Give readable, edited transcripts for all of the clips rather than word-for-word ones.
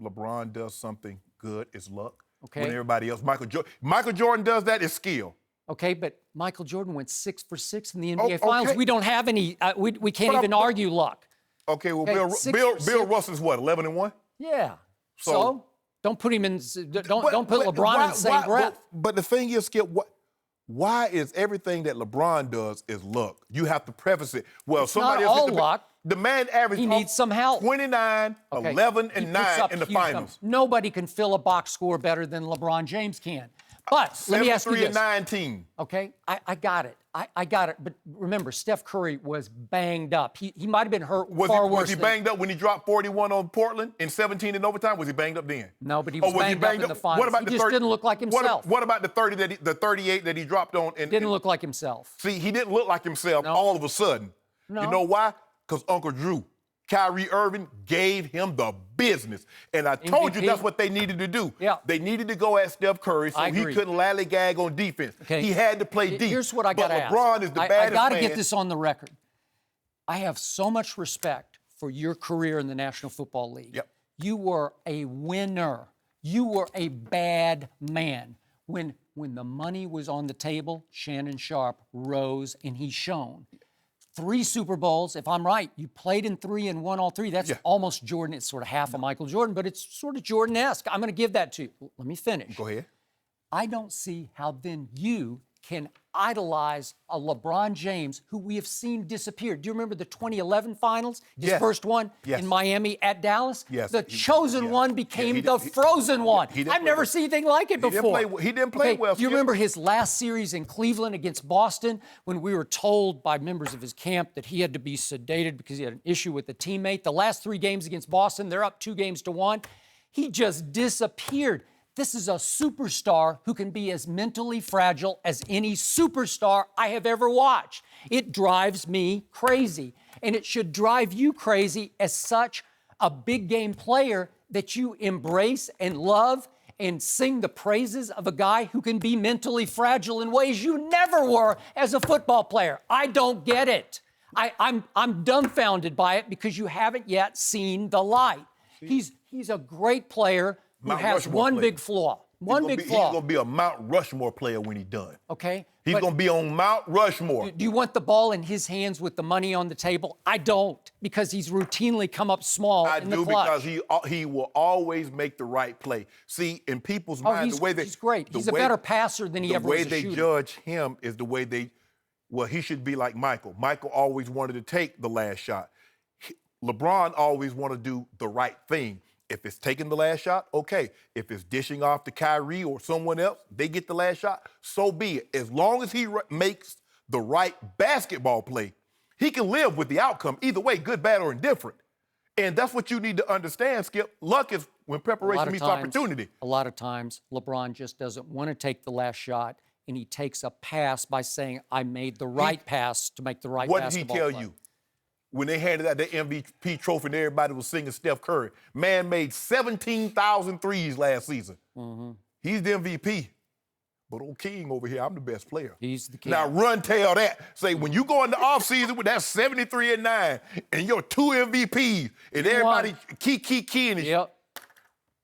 LeBron does something good, it's luck. Okay. When everybody else, Michael Jordan does that, it's skill. Okay, but Michael Jordan went 6 for 6 in the NBA Finals. We don't have any. We can't even argue luck. Okay, well, Okay, Bill Russell's what, 11-1? Yeah. So So don't put him in. Don't put LeBron in the same breath. But the thing is, Skip, why is everything that LeBron does is luck? You have to preface it. Well, somebody not else all hit luck. The man averaged He needs some help. 29, Okay. 11, He and puts 9 up in the huge finals. numbers. Nobody can fill a box score better than LeBron James can. But let me ask you 73 this. and 19. Okay, I got it. I got it. But remember, Steph Curry was banged up. He might have been hurt far worse. Was he banged up when he dropped 41 on Portland in 17 in overtime? Was he banged up then? No, but he was banged up in the finals. What about he the just 30, didn't look like himself. What about the 38 that he dropped on? Didn't look like himself. See, he didn't look like himself all of a sudden. No. You know why? Because Uncle Drew, Kyrie Irving gave him the business. And I told you that's what they needed to do. Yeah. They needed to go at Steph Curry so he couldn't lollygag on defense. Okay. He had to play deep. Here's what I got to ask. But LeBron is the baddest man. I got to get this on the record. I have so much respect for your career in the National Football League. Yep. You were a winner. You were a bad man. When the money was on the table, Shannon Sharpe rose and he shone. 3 Super Bowls, if I'm right, you played in 3 and won all 3. That's almost Jordan. It's sort of half of Michael Jordan, but it's sort of Jordan-esque. I'm going to give that to you. Let me finish. Go ahead. I don't see how then you can idolize a LeBron James who we have seen disappear. Do you remember the 2011 finals? His first one in Miami at Dallas? Yes. The chosen one became the frozen one. I've never seen anything like it before. He didn't play well. Do you remember his last series in Cleveland against Boston when we were told by members of his camp that he had to be sedated because he had an issue with a teammate? The last 3 games against Boston, they're up 2-1. He just disappeared. This is a superstar who can be as mentally fragile as any superstar I have ever watched. It drives me crazy, and it should drive you crazy as such a big game player that you embrace and love and sing the praises of a guy who can be mentally fragile in ways you never were as a football player. I don't get it. I'm dumbfounded by it because you haven't yet seen the light. He's a great player who has one big flaw. He's going to be a Mount Rushmore player when he's done. Okay. He's going to be on Mount Rushmore. Do you want the ball in his hands with the money on the table? I don't, because he's routinely come up small in the clutch. I do because he will always make the right play. See, in people's minds, the way he's great. He's a better passer than he ever was a shooter. The way they judge him is the way he should be like Michael. Michael always wanted to take the last shot. LeBron always wanted to do the right thing. If it's taking the last shot, okay. If it's dishing off to Kyrie or someone else, they get the last shot, so be it. As long as he makes the right basketball play, he can live with the outcome, either way, good, bad, or indifferent. And that's what you need to understand, Skip. Luck is when preparation meets opportunity. A lot of times, LeBron just doesn't want to take the last shot, and he takes a pass by saying, I made the right pass to make the right basketball play. What did he tell you? When they handed out the MVP trophy and everybody was singing Steph Curry. Man made 17,000 threes last season. Mm-hmm. He's the MVP. But old King over here, I'm the best player. He's the king. Now tell that. Say, when you go in the offseason with that 73 and 9 and your 2 MVPs and everybody key and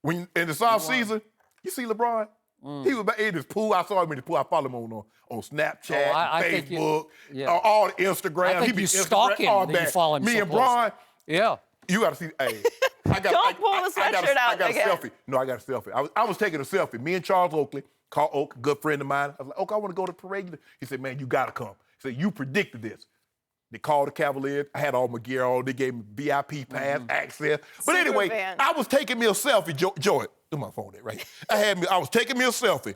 when in this offseason, you see LeBron? He was in his pool. I saw him in the pool. I follow him on Snapchat, Facebook, all the Instagram. I think you stalk him. You follow him. Me and Bron. Yeah. You got to see. Hey, Don't pull the sweatshirt out. I got a selfie. No, I got a selfie. I was taking a selfie. Me and Charles Oakley, Carl Oak, a good friend of mine. I was like, Oak, I want to go to the parade. He said, man, you got to come. He said, you predicted this. They called the Cavaliers. I had all my gear on. They gave me VIP pass, access. But anyway, I was taking me a selfie, Joy. Do my phone there, right? I was taking me a selfie,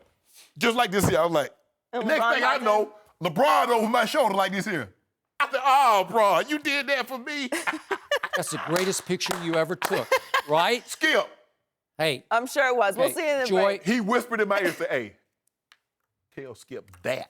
just like this here. I was like, next thing I know, LeBron over my shoulder like this here. I said, oh, bro, you did that for me. That's the greatest picture you ever took, right? Skip. Hey. I'm sure it was. We'll see you in the break. He whispered in my ear and said, hey, tell Skip that.